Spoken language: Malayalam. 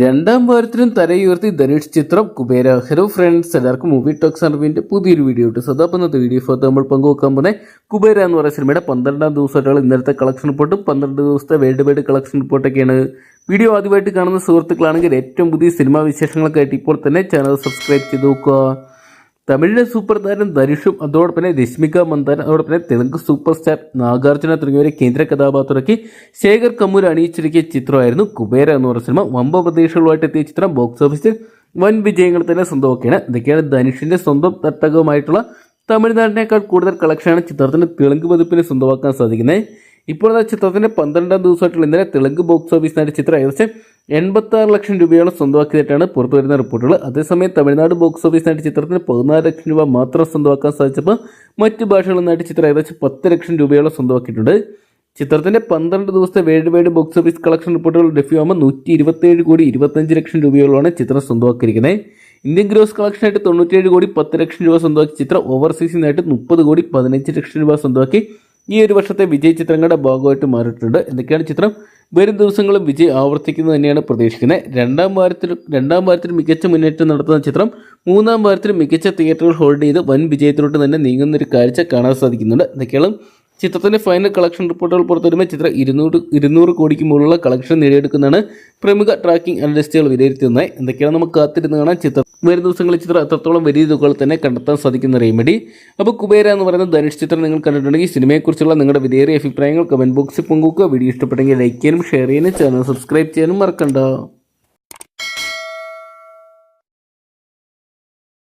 രണ്ടാം വാരത്തിലും തലയുയർത്തി ധനുഷ് ചിത്രം കുബേര. ഹലോ ഫ്രണ്ട്സ്, എല്ലാവർക്കും മൂവി ടോക്സ് അറിവിന്റെ പുതിയൊരു വീഡിയോ ഇട്ട് സദാപ്പന്നത്തെ വീഡിയോ നമ്മൾ പങ്കുവെക്കാൻ പോകുന്നത് കുബേര എന്ന് പറയുന്ന സിനിമയുടെ 12ാം ദിവസമായിട്ടുള്ള ഇന്നലത്തെ കളക്ഷൻ റിപ്പോർട്ടും 12 ദിവസത്തെ വേൾഡ് വൈഡ് കളക്ഷൻ റിപ്പോർട്ടൊക്കെയാണ്. വീഡിയോ ആദ്യമായിട്ട് കാണുന്ന സുഹൃത്തുക്കളാണെങ്കിൽ ഏറ്റവും പുതിയ സിനിമാ വിശേഷങ്ങൾക്കായിട്ട് ഇപ്പോൾ തന്നെ ചാനൽ സബ്സ്ക്രൈബ് ചെയ്ത് നോക്കുക. തമിഴിലെ സൂപ്പർ താരം ധനുഷും അതോടൊപ്പം തന്നെ രശ്മിക മന്ദാന, അതോടൊപ്പം തന്നെ തെലുങ്ക് സൂപ്പർ സ്റ്റാർ നാഗാർജുന തുടങ്ങിയവരെ കേന്ദ്ര കഥാപാത്രമാക്കി ശേഖർ കമ്മൂർ അണിയിച്ചൊരുക്കിയ ചിത്രമായിരുന്നു കുബേര എന്ന് പറയുന്ന സിനിമ. വമ്പ പ്രതീക്ഷകളുമായിട്ട് എത്തിയ ചിത്രം ബോക്സ് ഓഫീസിൽ വൻ വിജയങ്ങൾ തന്നെ സ്വന്തമാക്കിയാണ്. ഇതൊക്കെയാണ് ധനുഷിന്റെ സ്വന്തം തട്ടകമായിട്ടുള്ള തമിഴ്നാടിനേക്കാൾ കൂടുതൽ കളക്ഷനാണ് ചിത്രത്തിന്റെ തെലുങ്ക് പതിപ്പിന് സ്വന്തമാക്കാൻ സാധിക്കുന്നത്. ഇപ്പോൾ ചിത്രത്തിന്റെ 12ാം ദിവസമായിട്ടുള്ള ഇന്നലെ തെലുങ്ക് ബോക്സ് ഓഫീസിനായിട്ട് ചിത്രം ഏകദേശം 86 ലക്ഷം രൂപയോളം സ്വന്തമാക്കിയതായിട്ടാണ് പുറത്തുവരുന്ന റിപ്പോർട്ടുകൾ. അതേസമയം തമിഴ്നാട് ബോക്സ് ഓഫീസിനായിട്ട് ചിത്രത്തിന് 14 ലക്ഷം രൂപ മാത്രം സ്വന്തമാക്കാൻ സാധിച്ചപ്പോൾ മറ്റ് ഭാഷകളിൽ നിന്നായിട്ട് ചിത്രം ഏകദേശം 10 ലക്ഷം രൂപയോളം സ്വന്തമാക്കിയിട്ടുണ്ട്. ചിത്രത്തിന്റെ 12 ദിവസത്തെ world wide box office collection റിപ്പോർട്ടുകൾ ലഭ്യമാകുമ്പോൾ 127 കോടി 25 ലക്ഷം രൂപയോളമാണ് ചിത്രം സ്വന്തമാക്കിയിരിക്കുന്നത്. ഇന്ത്യൻ ഗ്രോസ് കളക്ഷനായിട്ട് 97 കോടി 10 ലക്ഷം രൂപ സ്വന്തമാക്കി ചിത്രം ഓവർസീസിനായിട്ട് 30 കോടി 15 ലക്ഷം രൂപ സ്വന്തമാക്കി ഈ ഒരു വർഷത്തെ വിജയ് ചിത്രങ്ങളുടെ ഭാഗമായിട്ട് മാറിയിട്ടുണ്ട്. എന്തൊക്കെയാണ് ചിത്രം വരും ദിവസങ്ങളും വിജയ് ആവർത്തിക്കുന്നത് തന്നെയാണ് പ്രതീക്ഷിക്കുന്നത്. രണ്ടാം വാരത്തിൽ മികച്ച മുന്നേറ്റം നടത്തുന്ന ചിത്രം മൂന്നാം വാരത്തിൽ മികച്ച തിയേറ്ററുകൾ ഹോൾഡ് ചെയ്ത് വൻ വിജയത്തിലോട്ട് തന്നെ നീങ്ങുന്ന ഒരു കാഴ്ച കാണാൻ സാധിക്കുന്നുണ്ട്. എന്തൊക്കെയാണ് ചിത്രത്തിന്റെ ഫൈനൽ കളക്ഷൻ റിപ്പോർട്ടുകൾ പുറത്തുവരുമ്പോൾ ചിത്രം 200 കോടിക്ക് മുകളിലുള്ള കളക്ഷൻ നേടിയെടുക്കുന്നതാണ് പ്രമുഖ ട്രാക്കിംഗ് അനലിസ്റ്റുകൾ വിലയിരുത്തുന്നത്. എന്തൊക്കെയാണ് നമുക്ക് കാത്തിരുന്ന് കാണാൻ. ചിത്രം വരും ദിവസങ്ങളിൽ ചിത്രം അത്രത്തോളം വലിയ തുകകൾ തന്നെ കണ്ടെത്താൻ സാധിക്കുന്ന റെമഡി. അപ്പോൾ കുബേര എന്ന് പറയുന്ന ധനുഷ് ചിത്രം നിങ്ങൾ കണ്ടിട്ടുണ്ടെങ്കിൽ സിനിമയെക്കുറിച്ചുള്ള നിങ്ങളുടെ വിലയേറിയ അഭിപ്രായങ്ങൾ കമന്റ് ബോക്സിൽ പങ്കുവെക്കുക. വീഡിയോ ഇഷ്ടപ്പെട്ടെങ്കിൽ ലൈക്ക് ചെയ്യാനും ഷെയർ ചെയ്യാനും ചാനൽ സബ്സ്ക്രൈബ് ചെയ്യാനും മറക്കണ്ട.